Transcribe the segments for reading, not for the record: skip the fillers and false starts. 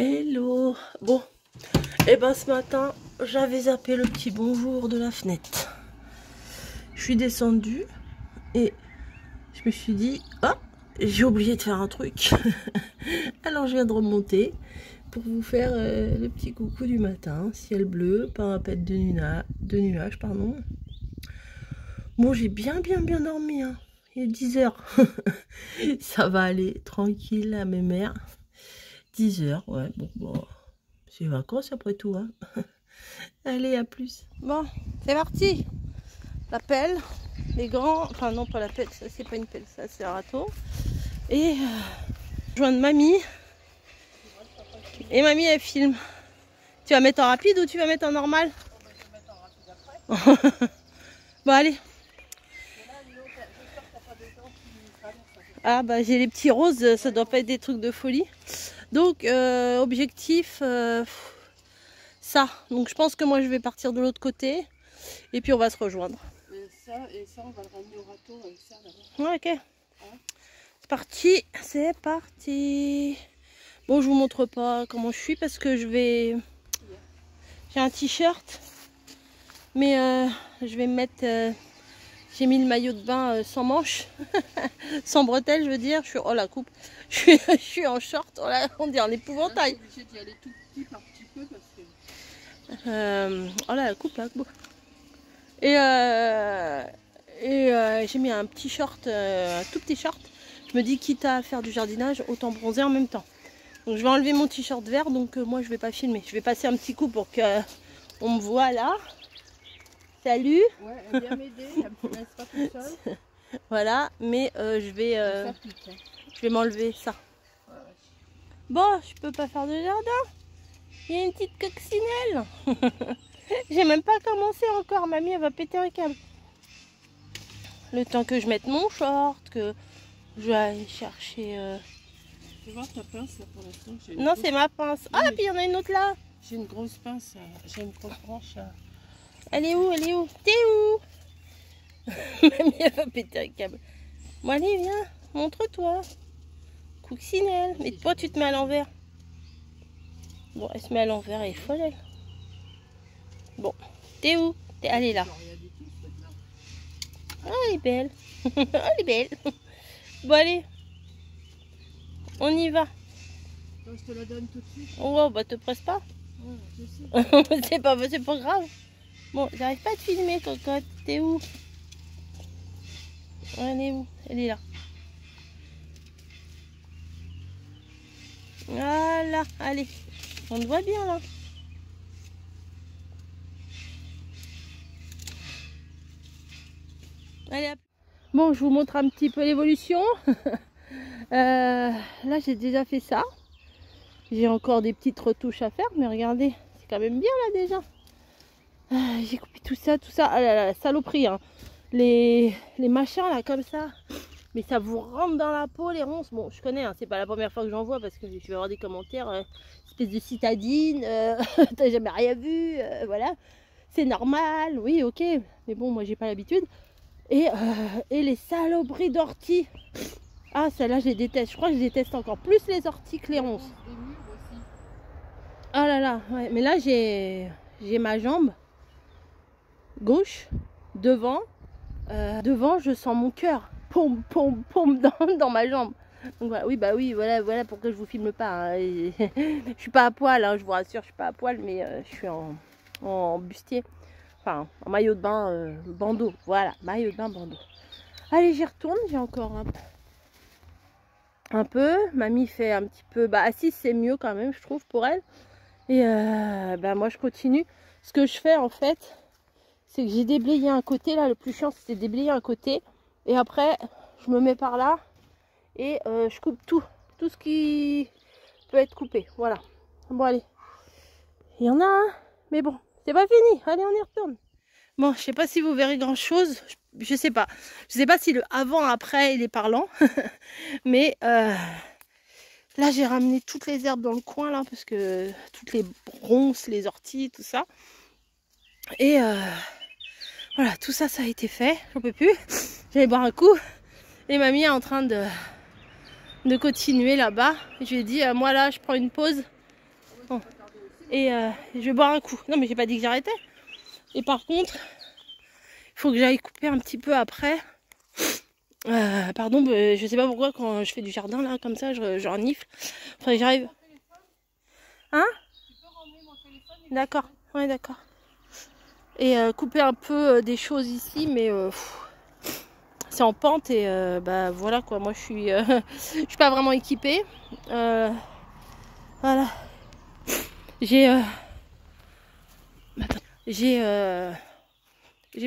Hello. Bon, et ben ce matin, j'avais zappé le petit bonjour de la fenêtre. Je suis descendue et je me suis dit, oh, j'ai oublié de faire un truc. Alors je viens de remonter pour vous faire le petit coucou du matin. Ciel bleu, pas un pet de nuages, pardon. Bon, j'ai bien dormi, hein. Il est 10 h. Ça va aller, tranquille à mes mères. 10 h, ouais, bon, c'est les vacances après tout, hein. Allez, à plus. Bon, c'est parti. La pelle, les grands, enfin non, pas la pelle, ça c'est pas une pelle, ça c'est un râteau. Et joindre mamie. Et mamie elle filme. Tu vas mettre en rapide ou tu vas mettre en normal? Bon, allez. Ah bah j'ai les petits roses, ça doit pas être des trucs de folie. Donc objectif ça. Donc je pense que moi je vais partir de l'autre côté et puis on va se rejoindre. Et ça on va le ramener au râteau avec ça là-bas. Ouais, ok. C'est parti. Bon, je vous montre pas comment je suis parce que j'ai un t-shirt, mais je vais me mettre. J'ai mis le maillot de bain sans manches, sans bretelles, je veux dire. Oh la coupe. Je suis en short. Oh là, on dit en épouvantail. Je suis obligée d'y aller tout petit par petit peu parce que. Oh là, la coupe là. Et j'ai mis un petit short, un tout petit short. Je me dis, quitte à faire du jardinage, autant bronzer en même temps. Donc je vais enlever mon t-shirt vert, donc moi je vais pas filmer. Je vais passer un petit coup pour que on me voit là. Salut. Ouais, elle vient m'aider, elle me laisse pas toute seule. Voilà, mais je vais m'enlever ça. Ouais. Bon, je peux pas faire de jardin. Il y a une petite coccinelle. J'ai même pas commencé encore. Mamie, elle va péter un câble. Le temps que je mette mon short, que je vais aller chercher... Tu vois ta pince là pour l'instant? Non, c'est ma pince. Ah, puis il y en a une autre là. J'ai une grosse pince, j'ai une grosse branche. Elle est où? T'es où? Mamie, elle va péter un câble. Bon, allez, viens. Montre-toi. Coccinelle. Mais toi, tu te mets à l'envers. Bon, elle se met à l'envers, elle est folle, elle. Bon, t'es où? Allez, là. Ah, elle est belle. Elle est belle. Bon, allez. On y va. Attends, je te la donne tout de suite. Oh, bah, te presse pas. Ouais, je sais. C'est pas grave. Bon, j'arrive pas à te filmer, cocotte. T'es où? Elle est où? Elle est là. Voilà, allez. On te voit bien, là. Allez, hop. Bon, je vous montre un petit peu l'évolution. Là, j'ai déjà fait ça. J'ai encore des petites retouches à faire, mais regardez, c'est quand même bien là déjà. J'ai coupé tout ça. Ah là là, la saloperie, hein. Les machins là comme ça. Mais ça vous rentre dans la peau les ronces. Bon, je connais, hein, c'est pas la première fois que j'en vois parce que je vais avoir des commentaires. Espèce de citadine, t'as jamais rien vu, voilà. C'est normal, oui, ok. Mais bon, moi j'ai pas l'habitude. Et les saloperies d'orties. Ah, celle-là, je les déteste. Je crois que je déteste encore plus les orties que les ronces. Oh là là, ouais. Mais là, j'ai ma jambe gauche devant. Devant, je sens mon cœur. Pom, pom, pom dans ma jambe. Donc, voilà. Oui, bah oui, voilà pourquoi je vous filme pas. Hein. Je suis pas à poil, hein, je vous rassure, je suis pas à poil, mais je suis en bustier. Enfin, en maillot de bain bandeau. Voilà, maillot de bain bandeau. Allez, j'y retourne. J'ai encore un peu. Mamie fait un petit peu. Bah, assise, c'est mieux quand même, je trouve, pour elle. Et bah, moi, je continue. Ce que je fais, en fait, c'est que j'ai déblayé un côté. Là, le plus chiant, c'était déblayer un côté. Et après, je me mets par là. Et je coupe tout ce qui peut être coupé. Voilà. Bon, allez. Il y en a un. Mais bon, c'est pas fini. Allez, on y retourne. Bon, je sais pas si vous verrez grand chose. Je sais pas. Je sais pas si le avant-après il est parlant. Mais là, j'ai ramené toutes les herbes dans le coin là. Parce que toutes les ronces, les orties, tout ça. Et voilà, tout ça, ça a été fait. J'en peux plus. J'allais boire un coup. Et mamie est en train de continuer là-bas. Je lui ai dit, moi là, je prends une pause. Bon. Et je vais boire un coup. Non, mais j'ai pas dit que j'arrêtais. Et par contre, il faut que j'aille couper un petit peu après. Pardon, je sais pas pourquoi quand je fais du jardin là, comme ça, je renifle. Faudrait que j'arrive. Hein? D'accord, ouais, d'accord. Et couper un peu des choses ici, mais c'est en pente et bah voilà quoi. Moi je suis pas vraiment équipée. Voilà. J'ai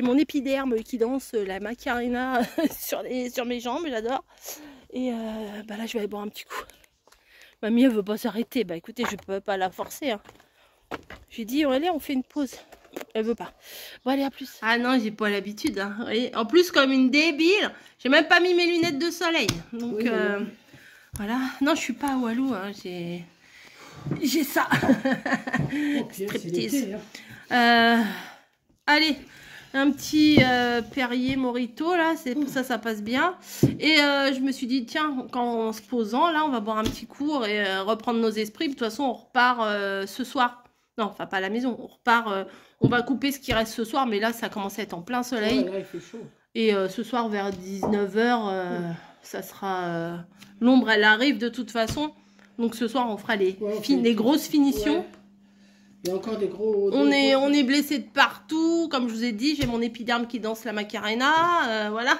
mon épiderme qui danse la Macarena sur mes jambes, j'adore. Et bah là je vais aller boire un petit coup. Mamie elle veut pas s'arrêter. Bah écoutez, je peux pas la forcer. Hein. J'ai dit allez, on fait une pause. Elle veut pas. Bon allez, à plus. Ah non, j'ai pas l'habitude. Hein. En plus, comme une débile, j'ai même pas mis mes lunettes de soleil. Donc oui, voilà. Non, je suis pas à Walou. Hein. J'ai ça. Okay, striptease. Hein. Allez, un petit Perrier Morito là, c'est pour ça passe bien. Et je me suis dit tiens, en se posant là, on va boire un petit coup et reprendre nos esprits. De toute façon, on repart ce soir. Non, enfin pas à la maison. On repart. On va couper ce qui reste ce soir, mais là ça commence à être en plein soleil. Ouais, là, il fait chaud. Et ce soir vers 19 h, ça sera l'ombre, elle arrive de toute façon. Donc ce soir on fera les grosses finitions. Ouais. Il y a encore des gros... On est blessé de partout. Comme je vous ai dit, j'ai mon épiderme qui danse la Macarena. Voilà.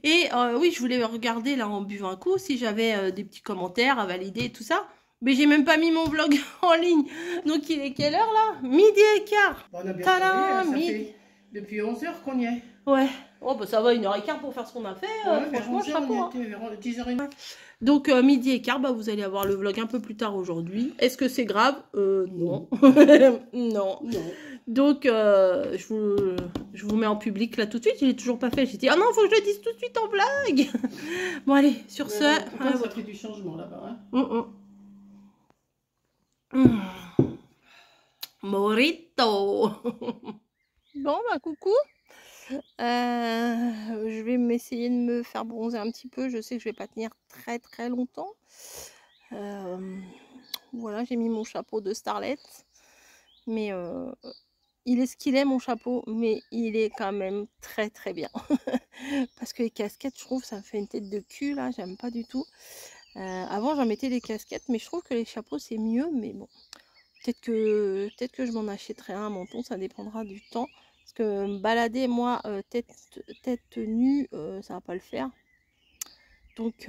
Et oui, je voulais regarder là en buvant un coup si j'avais des petits commentaires à valider et tout ça. Mais j'ai même pas mis mon vlog en ligne. Donc il est quelle heure là? Midi et quart. Bon, on a bien travaillé, ça fait depuis 11 h qu'on y est. Ouais. Oh bah ça va, 1h15 pour faire ce qu'on a fait. Ouais, franchement, chapeau. Hein. 10h30. Donc midi et quart, bah, vous allez avoir le vlog un peu plus tard aujourd'hui. Est-ce que c'est grave? Non. Non. Donc je vous mets en public là tout de suite. Il est toujours pas fait. J'ai dit ah non, faut que je le dise tout de suite en blague. Bon allez, sur ce. Ça fait du changement là-bas. Hein. Morito. Bon bah coucou. Je vais m'essayer de me faire bronzer un petit peu. Je sais que je vais pas tenir très longtemps. Voilà, j'ai mis mon chapeau de starlet. Mais il est ce qu'il est mon chapeau. Mais il est quand même très bien. Parce que les casquettes, je trouve, ça me fait une tête de cul là. J'aime pas du tout. Avant, j'en mettais des casquettes. Mais je trouve que les chapeaux, c'est mieux. Mais bon, peut-être que je m'en achèterai un menton. Ça dépendra du temps. Parce que me balader, moi, tête nue, ça va pas le faire. Donc,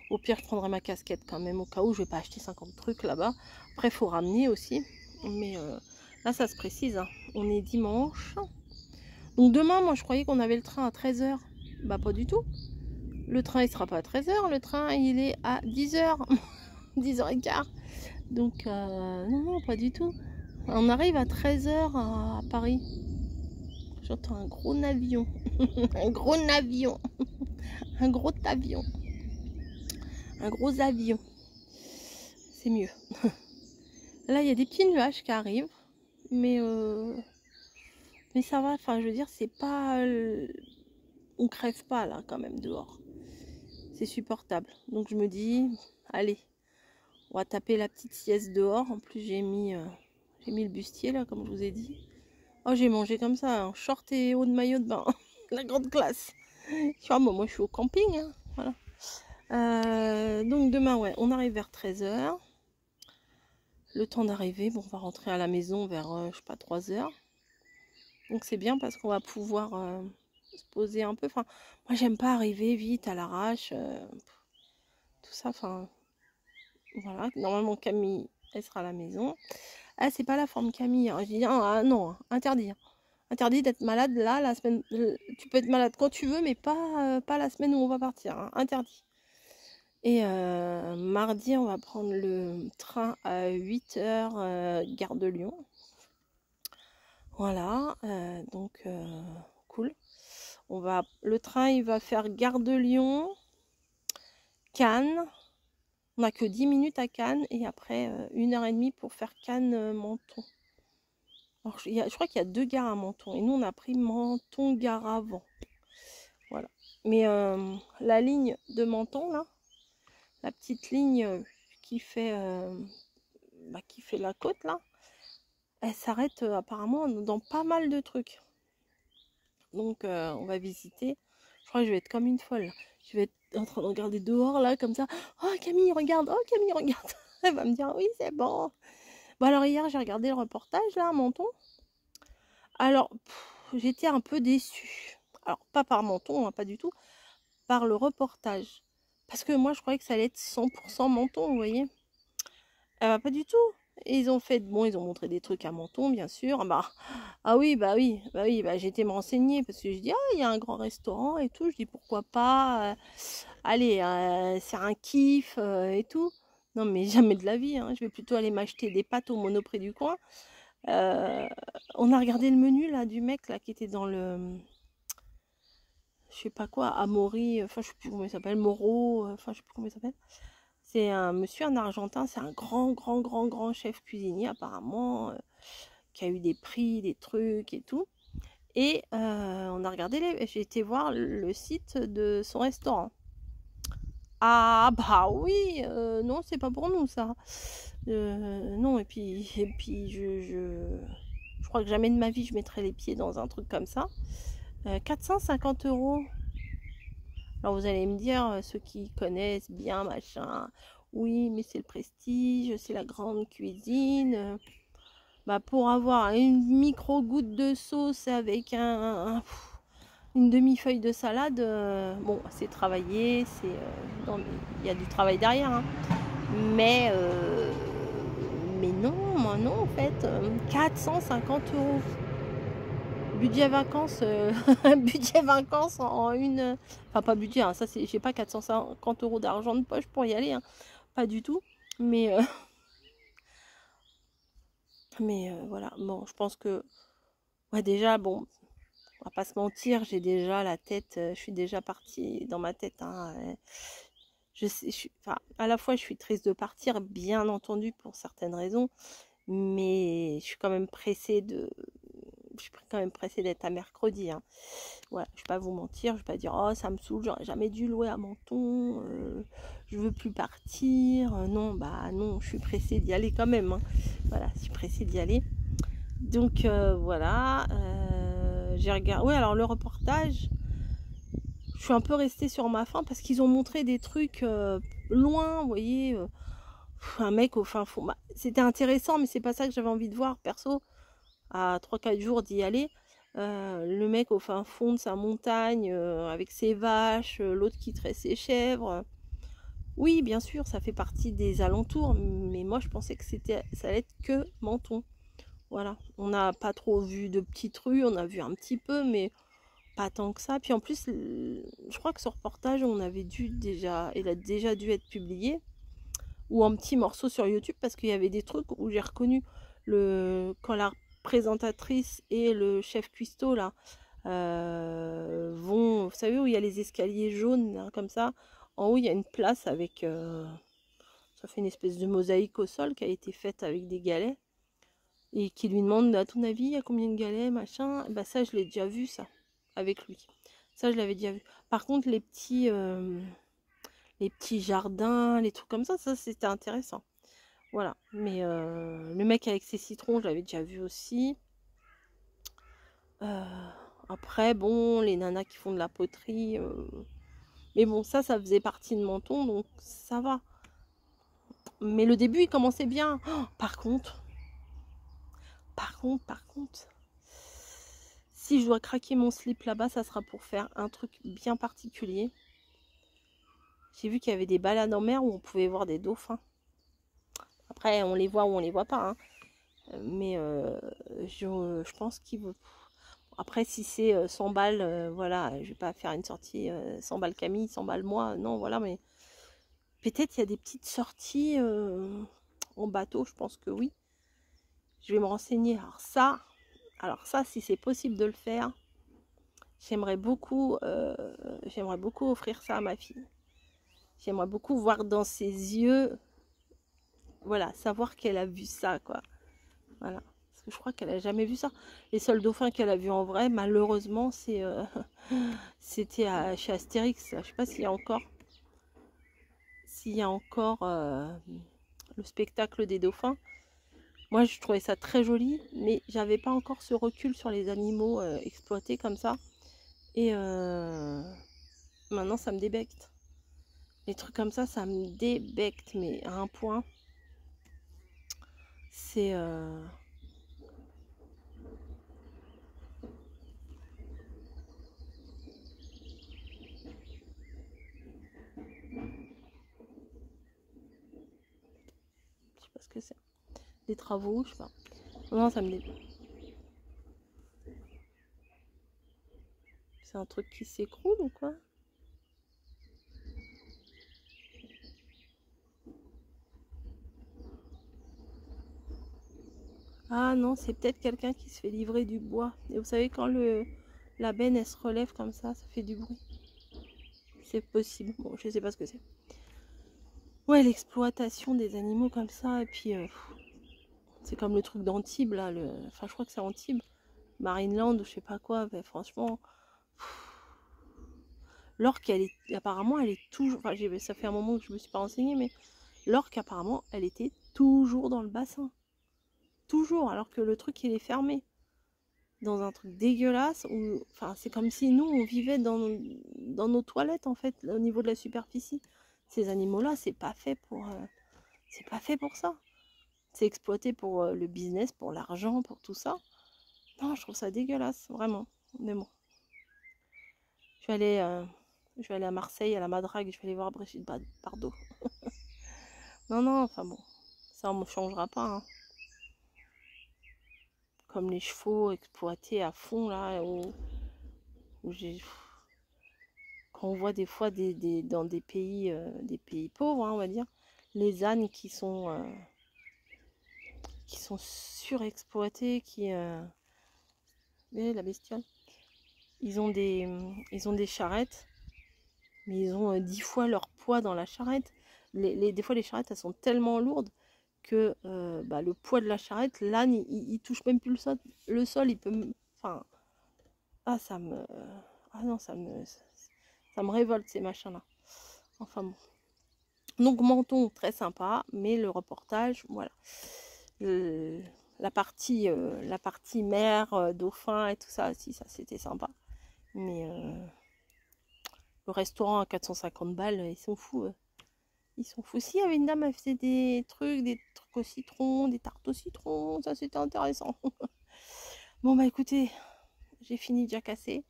au pire, je prendrai ma casquette quand même, au cas où je vais pas acheter 50 trucs là-bas. Après, il faut ramener aussi. Mais là, ça se précise. Hein. On est dimanche. Donc, demain, moi, je croyais qu'on avait le train à 13 h. Bah, pas du tout. Le train, il sera pas à 13 h. Le train, il est à 10 h. 10h15. Donc, non, pas du tout. On arrive à 13 h à Paris. J'entends un gros avion. Un gros avion. Un gros avion. Un gros avion. C'est mieux. Là, il y a des petits nuages qui arrivent. Mais ça va. Enfin, je veux dire, c'est pas... On crève pas, là, quand même, dehors. C'est supportable. Donc, je me dis, allez, on va taper la petite sieste dehors. En plus, j'ai mis le bustier, là, comme je vous ai dit. Oh, j'ai mangé comme ça, en short et haut de maillot de bain. La grande classe. Tu vois, moi, je suis au camping. Hein, voilà. Donc, demain, ouais, on arrive vers 13 h. Le temps d'arriver, bon, on va rentrer à la maison vers, je sais pas, 3 h. Donc, c'est bien parce qu'on va pouvoir se poser un peu. Enfin, moi, j'aime pas arriver vite à l'arrache. Tout ça, enfin, voilà. Normalement, Camille, elle sera à la maison. Ah, c'est pas la forme Camille. Hein. Je dis, non, interdit. Interdit d'être malade là, la semaine. Tu peux être malade quand tu veux, mais pas la semaine où on va partir. Hein. Interdit. Et mardi, on va prendre le train à 8 h, gare de Lyon. Voilà. Donc, cool. Le train, il va faire gare de Lyon, Cannes. On n'a que 10 minutes à Cannes et après 1h30 pour faire Cannes-Menton. Alors, je crois qu'il y a 2 gares à Menton et nous on a pris Menton-Gare avant. Voilà. Mais la ligne de Menton là, la petite ligne qui fait qui fait la côte là, elle s'arrête apparemment dans pas mal de trucs. Donc on va visiter. Je crois que je vais être comme une folle. Je vais être en train de regarder dehors là comme ça. Oh Camille regarde, oh Camille regarde. Elle va me dire oui c'est bon. Bon alors hier j'ai regardé le reportage là à Menton. Alors j'étais un peu déçue. Alors pas par Menton, hein, pas du tout. Par le reportage. Parce que moi je croyais que ça allait être 100% Menton, vous voyez. Pas du tout. Et ils ont fait, bon, ils ont montré des trucs à Menton, bien sûr. Ah oui, j'ai été me renseigner parce que je dis, ah, il y a un grand restaurant et tout. Je dis, pourquoi pas, allez, c'est un kiff et tout. Non, mais jamais de la vie, hein. Je vais plutôt aller m'acheter des pâtes au Monoprix du coin. On a regardé le menu là du mec là qui était dans le, je sais pas quoi, Amaury, enfin je sais plus comment il s'appelle, Moreau, enfin je sais plus comment il s'appelle. C'est un monsieur, un Argentin, c'est un grand chef cuisinier apparemment, qui a eu des prix, des trucs et tout. Et on a regardé, j'ai été voir le site de son restaurant. Ah bah oui, non c'est pas pour nous ça. Non et puis je crois que jamais de ma vie je mettrai les pieds dans un truc comme ça. 450 €. Alors vous allez me dire, ceux qui connaissent bien, machin, oui, mais c'est le prestige, c'est la grande cuisine. Pour avoir une micro-goutte de sauce avec une demi-feuille de salade, bon, c'est travaillé, non, mais il y a du travail derrière, hein. Mais non, en fait, 450 €. Budget vacances, budget vacances en une... Enfin, pas budget, hein, ça c'est... J'ai pas 450 € d'argent de poche pour y aller, hein, pas du tout. Mais, voilà, bon, je pense que... Ouais, déjà, bon, on va pas se mentir, j'ai déjà la tête... je suis déjà partie dans ma tête, hein. Je sais, enfin, à la fois, je suis triste de partir, bien entendu, pour certaines raisons. Mais je suis quand même pressée d'être à mercredi, hein. Voilà, je vais pas vous mentir, je vais pas dire oh ça me saoule, j'aurais jamais dû louer à Menton, je veux plus partir. Non, non, je suis pressée d'y aller quand même, hein. Voilà, je suis pressée d'y aller. Donc voilà, j'ai regardé. Oui, alors le reportage, je suis un peu restée sur ma faim parce qu'ils ont montré des trucs loin, vous voyez. Un mec au fin fond. C'était intéressant, mais c'est pas ça que j'avais envie de voir, perso. À 3-4 jours d'y aller. Le mec au fin fond de sa montagne, avec ses vaches, l'autre qui traite ses chèvres. Oui, bien sûr, ça fait partie des alentours, mais moi je pensais que ça allait être que Menton. Voilà, on n'a pas trop vu de petites rues, on a vu un petit peu, mais pas tant que ça. Puis en plus, je crois que ce reportage, il a déjà dû être publié, ou en petit morceau sur YouTube, parce qu'il y avait des trucs où j'ai reconnu quand la présentatrice et le chef cuistot là vont, vous savez où il y a les escaliers jaunes là, comme ça, en haut il y a une place avec ça fait une espèce de mosaïque au sol qui a été faite avec des galets et qui lui demande à ton avis il y a combien de galets machin. Ça je l'ai déjà vu, ça avec lui, ça je l'avais déjà vu. Par contre les petits jardins, les trucs comme ça c'était intéressant. Voilà, mais le mec avec ses citrons, je l'avais déjà vu aussi. Après, bon, les nanas qui font de la poterie. Mais bon, ça faisait partie de Menton, donc ça va. Mais le début, il commençait bien. Oh, par contre, si je dois craquer mon slip là-bas, ça sera pour faire un truc bien particulier. J'ai vu qu'il y avait des balades en mer où on pouvait voir des dauphins. Après, on les voit ou on les voit pas, hein. Mais je pense qu'il veut... Après, si c'est 100 balles, voilà, je vais pas faire une sortie 100 balles Camille, 100 balles moi, non, voilà, mais peut-être il y a des petites sorties en bateau, je pense que oui. Je vais me renseigner. Alors ça, si c'est possible de le faire, j'aimerais beaucoup offrir ça à ma fille. J'aimerais beaucoup voir dans ses yeux, voilà, savoir qu'elle a vu ça, quoi. Voilà. Parce que je crois qu'elle n'a jamais vu ça. Les seuls dauphins qu'elle a vus en vrai, malheureusement, c'était chez Astérix. Je ne sais pas s'il y a encore le spectacle des dauphins. Moi, je trouvais ça très joli, mais j'avais pas encore ce recul sur les animaux exploités comme ça. Et maintenant, ça me débecte. Les trucs comme ça me débecte, mais à un point. C'est... Je sais pas ce que c'est. Des travaux, je sais pas. Non, ça me débecte. C'est un truc qui s'écroule ou quoi? Ah non, c'est peut-être quelqu'un qui se fait livrer du bois. Et vous savez, quand la benne, elle se relève comme ça fait du bruit. C'est possible. Bon, je sais pas ce que c'est. Ouais, l'exploitation des animaux comme ça. Et puis, c'est comme le truc d'Antibes, là. Enfin, je crois que c'est Antibes. Marineland ou je sais pas quoi. Ben, franchement... L'orque, apparemment, elle est toujours... Enfin, ça fait un moment que je me suis pas renseignée, mais l'orque, apparemment, elle était toujours dans le bassin. Toujours, alors que le truc, il est fermé. Dans un truc dégueulasse. Enfin, c'est comme si nous, on vivait dans nos toilettes, en fait, au niveau de la superficie. Ces animaux-là, c'est pas fait pour ça. C'est exploité pour le business, pour l'argent, pour tout ça. Non, je trouve ça dégueulasse, vraiment. Mais bon. Je vais aller à Marseille, à la Madrague, je vais aller voir Brigitte Bardot. Non, non, enfin bon, ça ne me changera pas. Hein. Comme les chevaux exploités à fond, là, quand on voit des fois dans des pays pauvres, hein, on va dire, les ânes qui sont surexploités, la bestiole, ils ont des charrettes, mais ils ont 10 fois leur poids dans la charrette. Des fois, les charrettes, elles sont tellement lourdes que le poids de la charrette, l'âne, il touche même plus le sol, il peut... Enfin... Ah, non, ça me révolte, ces machins-là. Enfin bon. Donc, Menton, très sympa, mais le reportage, voilà. La partie mer, dauphin et tout ça, si, ça, c'était sympa. Mais le restaurant à 450 balles, ils sont fous. Ils sont fous. Si, il y avait une dame, elle faisait des trucs au citron, des tartes au citron. Ça, c'était intéressant. Bon, bah écoutez, j'ai fini de jacasser.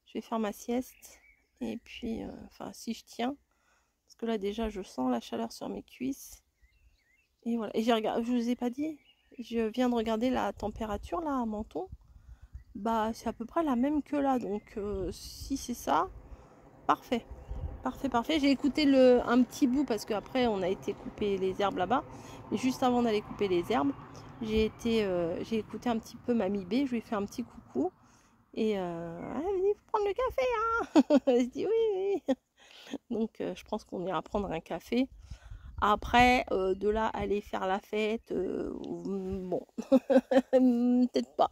Je vais faire ma sieste. Et puis, enfin, si je tiens. Parce que là, déjà, je sens la chaleur sur mes cuisses. Et voilà. Et je vous ai pas dit, je viens de regarder la température, là, à Menton. Bah, c'est à peu près la même que là. Donc, si c'est ça, parfait. Parfait, parfait. J'ai écouté un petit bout parce qu'après on a été couper les herbes là-bas. Mais juste avant d'aller couper les herbes, j'ai écouté un petit peu Mamie B. Je lui ai fait un petit coucou. Et elle me dit, faut prendre le café, hein. Je dis oui, oui. Donc je pense qu'on ira prendre un café. Après, de là, aller faire la fête, bon, peut-être pas.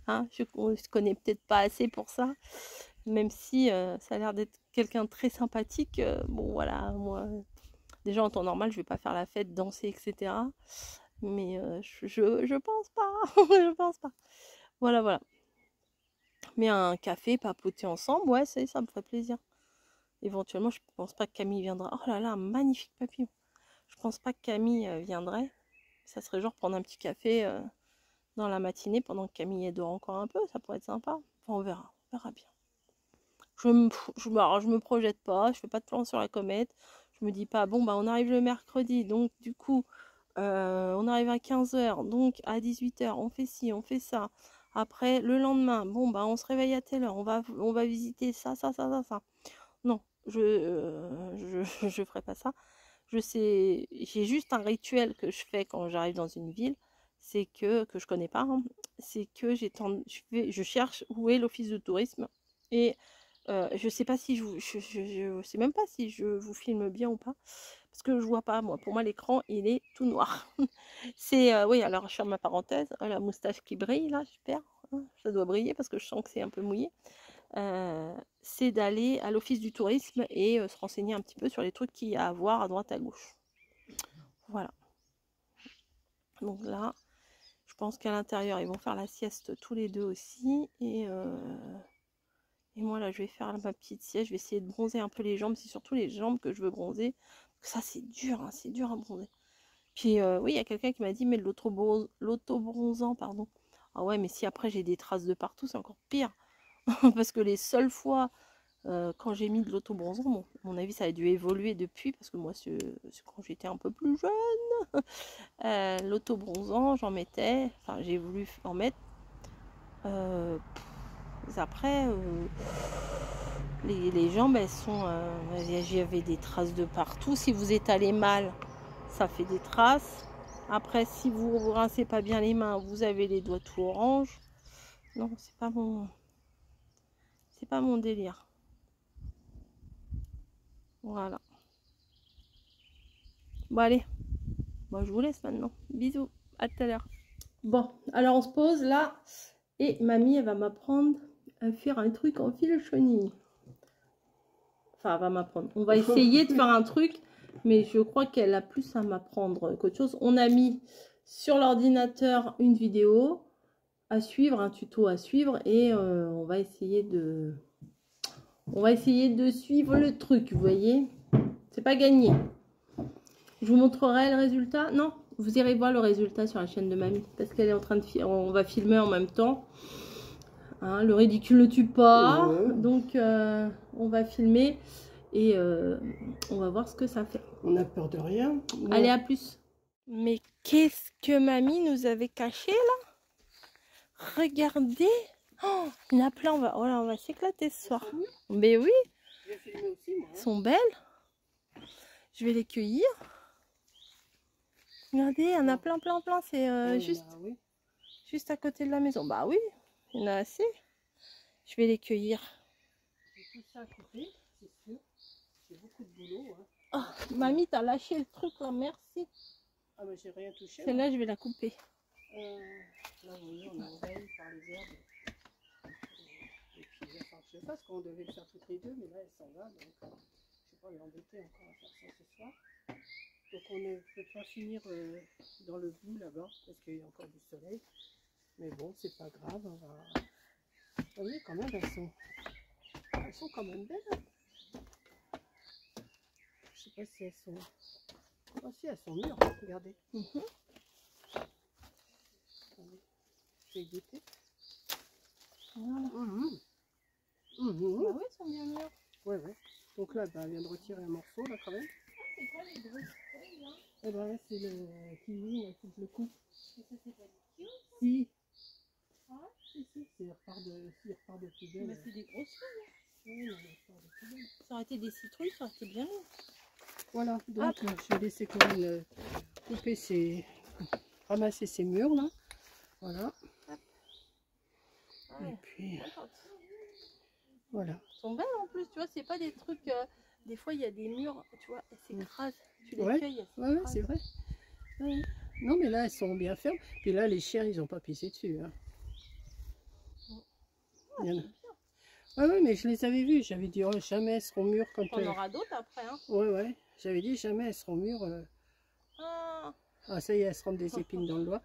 Hein, je connais peut-être pas assez pour ça. Même si ça a l'air d'être quelqu'un de très sympathique. Bon, voilà, moi, déjà en temps normal, je vais pas faire la fête, danser, etc. Mais je pense pas. Je pense pas. Voilà, voilà. Mais un café, papoter ensemble, ouais, ça me ferait plaisir. Éventuellement, je pense pas que Camille viendra. Oh là là, un magnifique papillon. Je pense pas que Camille viendrait. Ça serait genre prendre un petit café dans la matinée pendant que Camille dort encore un peu. Ça pourrait être sympa. Enfin, on verra bien. Je me projette pas, je fais pas de plan sur la comète. Je me dis pas, bon, bah on arrive le mercredi, donc du coup, on arrive à 15h, donc à 18h, on fait ci, on fait ça. Après, le lendemain, bon, bah on se réveille à telle heure, on va visiter ça. Non, je ferai pas ça. J'ai juste un rituel que je fais quand j'arrive dans une ville, c'est que je connais pas, hein, c'est que je cherche où est l'office de tourisme et je sais pas si je sais même pas si je vous filme bien ou pas parce que je vois pas moi. Pour moi l'écran il est tout noir. C'est oui, alors je ferme ma parenthèse. La moustache qui brille là, super. Hein, ça doit briller parce que je sens que c'est un peu mouillé. C'est d'aller à l'office du tourisme et se renseigner un petit peu sur les trucs qu'il y a à voir à droite à gauche. Voilà. Donc là, je pense qu'à l'intérieur, ils vont faire la sieste tous les deux aussi. Et moi, là, je vais faire ma petite sieste. Je vais essayer de bronzer un peu les jambes. C'est surtout les jambes que je veux bronzer. Ça, c'est dur, hein, c'est dur à bronzer. Puis, oui, il y a quelqu'un qui m'a dit, mais l'auto-bronzant, pardon. Ah ouais, mais si après, j'ai des traces de partout, c'est encore pire. Parce que les seules fois, quand j'ai mis de l'auto-bronzant, bon, à mon avis, ça a dû évoluer depuis. Parce que moi, c'est quand j'étais un peu plus jeune. L'auto-bronzant, j'en mettais. Enfin, j'ai voulu en mettre. Après, les jambes, elles sont... j'avais des traces de partout. Si vous étalez mal, ça fait des traces. Après, si vous vous rincez pas bien les mains, vous avez les doigts tout orange. Non, c'est pas mon délire. Voilà. Bon, allez. Bon, je vous laisse maintenant. Bisous. À tout à l'heure. Bon, alors on se pose là. Et mamie, elle va m'apprendre à faire un truc en fil chenille. Enfin, elle va m'apprendre. On va essayer de faire un truc. Mais je crois qu'elle a plus à m'apprendre qu'autre chose. On a mis sur l'ordinateur une vidéo à suivre, un tuto à suivre. Et on va essayer de suivre le truc, vous voyez. C'est pas gagné. Je vous montrerai le résultat. Non, vous irez voir le résultat sur la chaîne de mamie. Parce qu'elle est en train de filmer. On va filmer en même temps. Hein, le ridicule ne tue pas. Ouais. Donc, on va filmer. Et on va voir ce que ça fait. On n'a peur de rien. Ouais. Allez, à plus. Mais qu'est-ce que mamie nous avait caché là? Regardez. Oh, il y en a plein. On va s'éclater ce soir. Mais oui. J'ai filmé aussi, moi. Elles sont belles. Je vais les cueillir. Regardez, il y en a plein. C'est juste à côté de la maison. Bah oui, il y en a assez. Je vais les cueillir. J'ai tout ça à couper, c'est sûr. J'ai beaucoup de boulot. Hein. Oh, mamie, t'as lâché le truc là, merci. Ah, mais j'ai rien touché. Celle-là, je vais la couper. Là, vous voyez, on est envahi par les herbes. Et puis, enfin, je sais pas ce qu'on devait le faire toutes les deux, mais là, elle s'en va. Donc, je ne sais pas l'embêter encore à faire ça ce soir. Donc, on ne peut pas finir dans le bout là-bas, parce qu'il y a encore du soleil. Mais bon, c'est pas grave. On va... Vous voyez, quand même, elles sont quand même belles. Hein. Je sais pas si elles sont... Ah si, elles sont mûres, regardez. Je vais goûter. Voilà. Bah oui, elles sont bien mûres. Ouais. Donc là, elle vient de retirer un morceau, là, quand même. C'est quoi les grosses feuilles, là? Eh ben, c'est le kiwi, il faut que je le coupe. Et ça, c'est pas du kiwi? Si. Ah, Si, il repart de poubelle. Mais c'est des grosses feuilles. Hein. Oui, non, mais il repart de poubelle. Ça aurait été des citrouilles, ça aurait été bien long. Voilà, donc je vais laisser Corinne ramasser ses murs, là. Voilà. Ouais. Et puis, voilà. Elles sont belles en plus, tu vois, c'est pas des trucs... des fois, il y a des murs, tu vois, elles s'écrasent. Tu les cueilles, ouais, c'est vrai. Ouais. Non, mais là, elles sont bien fermes. Puis là, les chiens, ils n'ont pas pissé dessus. Hein. Ah, il y en a... Ouais, mais je les avais vus. J'avais dit, oh, jamais elles seront mûres quand... On aura d'autres après, hein. Ouais. J'avais dit, jamais elles seront mûres. Ah, ça y est, elles se rendent des épines dans le doigt.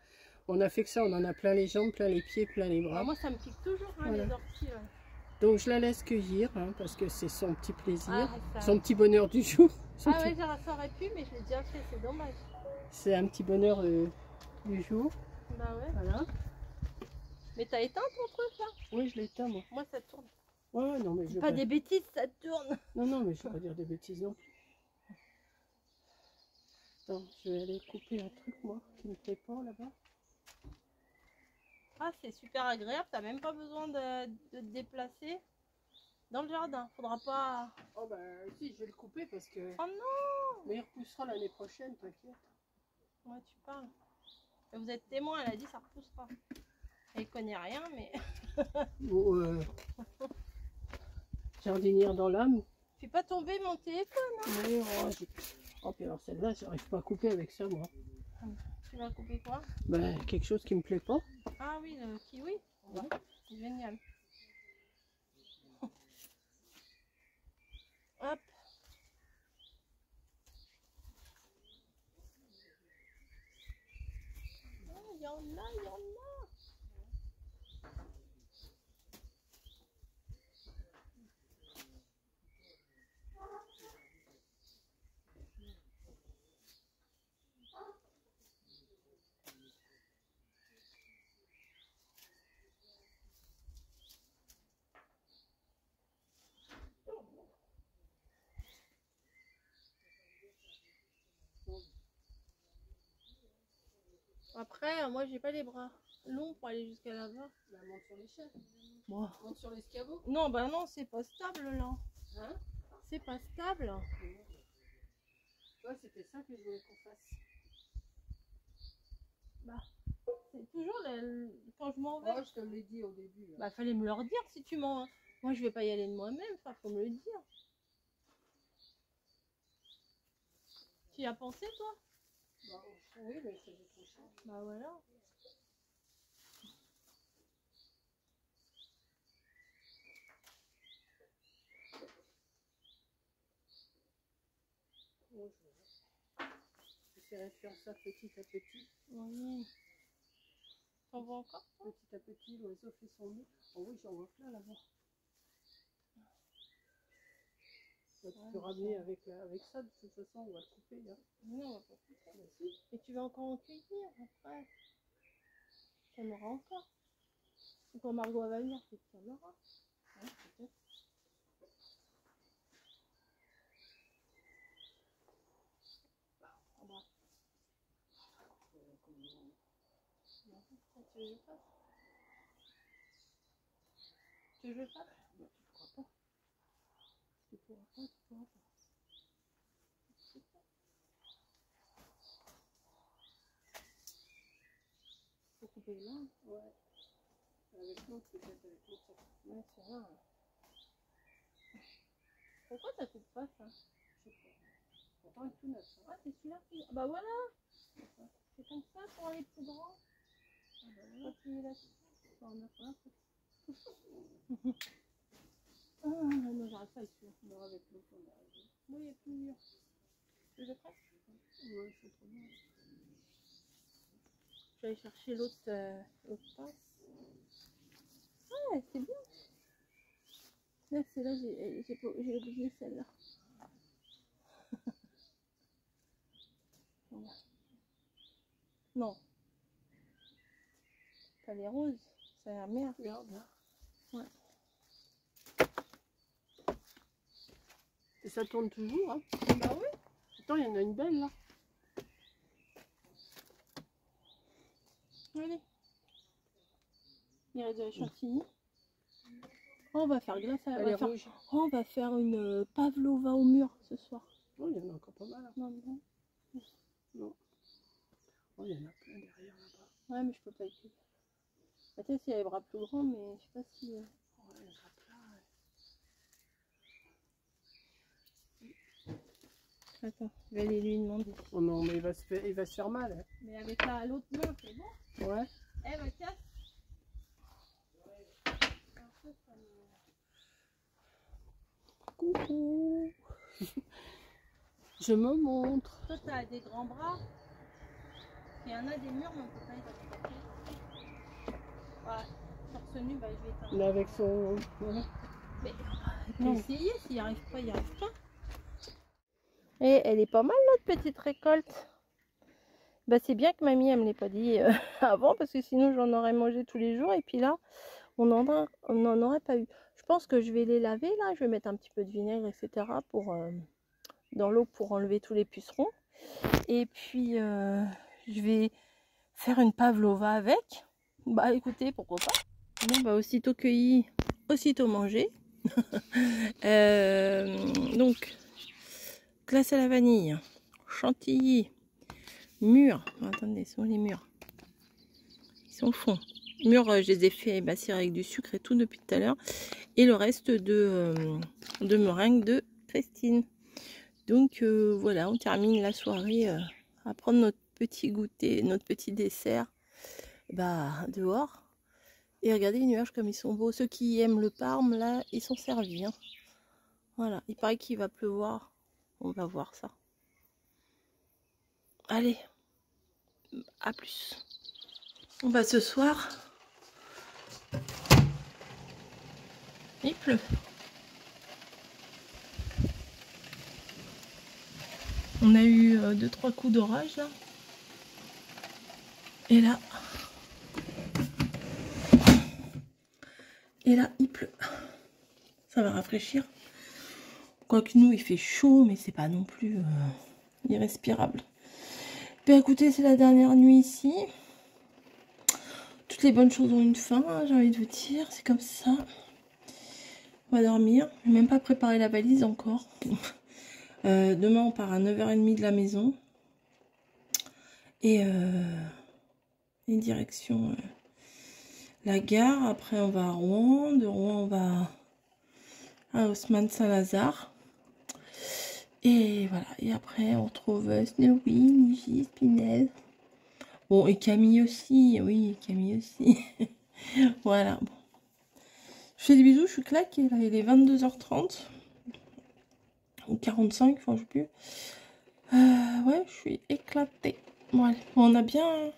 On a fait que ça, on en a plein les jambes, plein les pieds, plein les bras. Ah, moi, ça me pique toujours, hein, voilà. les orties. Ouais. Donc, je la laisse cueillir, hein, parce que c'est son petit plaisir, ça... son petit bonheur du jour. Ah ouais, ça aurait pu, mais je l'ai déjà fait, c'est dommage. C'est un petit bonheur du jour. Bah ouais. Voilà. Mais t'as éteint ton truc, là? Oui, je l'ai éteint, moi. Moi, ça tourne. Ouais, non, mais je pas des bêtises, ça tourne. Non, mais je ne vais pas dire des bêtises non plus. Attends, je vais aller couper un truc, moi, qui me plaît pas, là-bas. Ah, c'est super agréable, t'as même pas besoin de te déplacer dans le jardin. Faudra pas... Oh bah si, je vais le couper parce que... Oh non! Mais il repoussera l'année prochaine, t'inquiète. Ouais, tu parles. Et vous êtes témoin, elle a dit ça repoussera. Elle connaît rien, mais... Bon, jardinière dans l'âme. Fais pas tomber mon téléphone, hein. Oui, oh, puis alors celle-là, j'arrive pas à couper avec ça, moi. Tu vas couper quoi? Ben, quelque chose qui me plaît pas. Ah oui, le kiwi. Ouais. C'est génial. Hop. y en a, il y en a. Après, moi, j'ai pas les bras longs pour aller jusqu'à là-bas. Bah, monte sur l'échelle. Bon. Monte sur l'escabeau. Non, bah non, c'est pas stable là. Hein? C'est pas stable. Ouais, c'était ça que je voulais qu'on fasse. Bah, c'est toujours quand je m'en vais. Ouais, je te l'ai dit au début. Là. Bah, fallait me le dire si tu m'en. Moi, je vais pas y aller de moi-même, enfin, faut me le dire. Tu y as pensé, toi? Bah, oui, mais c'est trop cher. Bah, voilà. Ouais, j'essaierai de faire ça petit à petit. Oui. T'en vois encore? Petit à petit, l'oiseau fait son nid. Oh oui, j'en vois plein là-bas. Tu peux ramener avec ça, de toute façon, on va le couper. Hein. Non, on va pas couper. Et tu vas encore en cueillir après. T'en auras encore. Et quand Margot va venir, peut-être qu'il y en aura. Ouais, peut-être. Ah bah. Tu veux que je fasse? Tu veux que je fasse? Bah, tu pourras pas. Tu pourras pas, tu pourras pas. Faut couper là. Ouais. Avec l'autre, peut-être avec l'autre, ça coupe. Ouais, c'est vrai. Pourquoi ça coupe pas ça? Je sais pas. Pourtant, il est tout neuf. Hein. Ah, c'est celui-là qui. Ah bah voilà! C'est comme ça pour les plus grands. Ah bah voilà. Appuyer là-dessus. Bon, on a fait un truc. Ah, non, j'arrête pas ici. Non, avec l'autre, on est arrivé. Oui, il est plus dur. Tu veux prêt? Ouais, c'est trop bien. Je vais aller chercher l'autre tasse. Ah, c'est bien. Là, celle-là, j'ai oublié celle-là. Voilà. Non. T'as les roses. Ça a l'air merde. Regarde. Hein. Ouais. Et ça tourne toujours. Hein. Bah oui. Attends, il y en a une belle là. Allez. Il reste de la chantilly. Oh, on va faire glace à Elle est rouge. Oh, on va faire une pavlova au mur ce soir. Oh, il y en a encore pas mal. Hein. Non, non. Non. Oh, il y en a plein derrière là-bas. Ouais, mais je peux pas y cuire. Peut-être s'il y a les bras plus grands, mais je sais pas si. Ouais, il y en a plein. Ouais. Attends, je vais aller lui demander. Oh non, mais il va se faire mal. Hein. Mais avec l'autre main, c'est bon. Ouais. Eh, bah, casse. Coucou. Je me montre. Toi, t'as des grands bras. Il y en a des murs, mais on peut pas les attraper. Ouais, torse nu, bah, je vais éteindre. Mais avec son. Ouais. Mais il peut essayer, s'il n'y arrive pas, il n'y arrive pas. Et elle est pas mal notre petite récolte. Bah, c'est bien que mamie elle me l'ait pas dit avant, parce que sinon j'en aurais mangé tous les jours et puis là on n'en aurait pas eu. Je pense que je vais les laver là, je vais mettre un petit peu de vinaigre etc. pour dans l'eau pour enlever tous les pucerons. Et puis je vais faire une pavlova avec. Bah écoutez, pourquoi pas. Bon bah aussitôt cueilli, aussitôt mangé. Donc glace à la vanille, chantilly, mûrs. Attendez, sont les mûrs. Ils sont au fond. Mûrs, je les ai fait ébassir avec du sucre et tout depuis tout à l'heure. Et le reste de meringue de Christine. Donc voilà, on termine la soirée à prendre notre petit goûter, notre petit dessert dehors. Et regardez les nuages comme ils sont beaux. Ceux qui aiment le Parme, là, ils sont servis. Hein. Voilà, il paraît qu'il va pleuvoir. On va voir ça. Allez, à plus. Bah, ce soir, il pleut. On a eu 2-3 coups d'orage là. Et là, il pleut. Ça va rafraîchir. Quoique nous, il fait chaud, mais c'est pas non plus irrespirable. Bien écoutez, c'est la dernière nuit ici. Toutes les bonnes choses ont une fin, hein, j'ai envie de vous dire. C'est comme ça. On va dormir. Je n'ai même pas préparé la valise encore. Demain, on part à 9h30 de la maison. Et direction la gare. Après, on va à Rouen. De Rouen, on va à Haussmann Saint-Lazare. Et voilà. Et après, on retrouve Snowy, Niji, Spinel. Bon, et Camille aussi. Oui, Camille aussi. Voilà. Bon. Je fais des bisous, je suis claquée. Là, il est 22h30. Ou 45, enfin, je sais plus. Ouais, je suis éclatée. Bon, allez. On a bien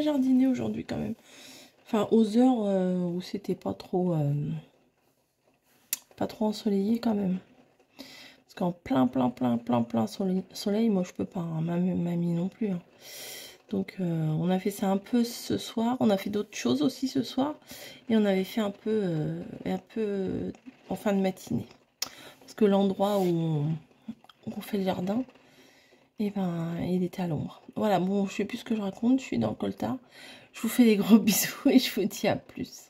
jardiné aujourd'hui quand même. Enfin, aux heures où c'était pas trop ensoleillé quand même. Parce qu'en plein soleil, moi je peux pas, hein, mamie non plus. Hein. Donc on a fait ça un peu ce soir. On a fait d'autres choses aussi ce soir. Et on avait fait un peu en fin de matinée. Parce que l'endroit où on fait le jardin, et ben il était à l'ombre. Voilà, bon, je sais plus ce que je raconte. Je suis dans le coltard. Je vous fais des gros bisous et je vous dis à plus.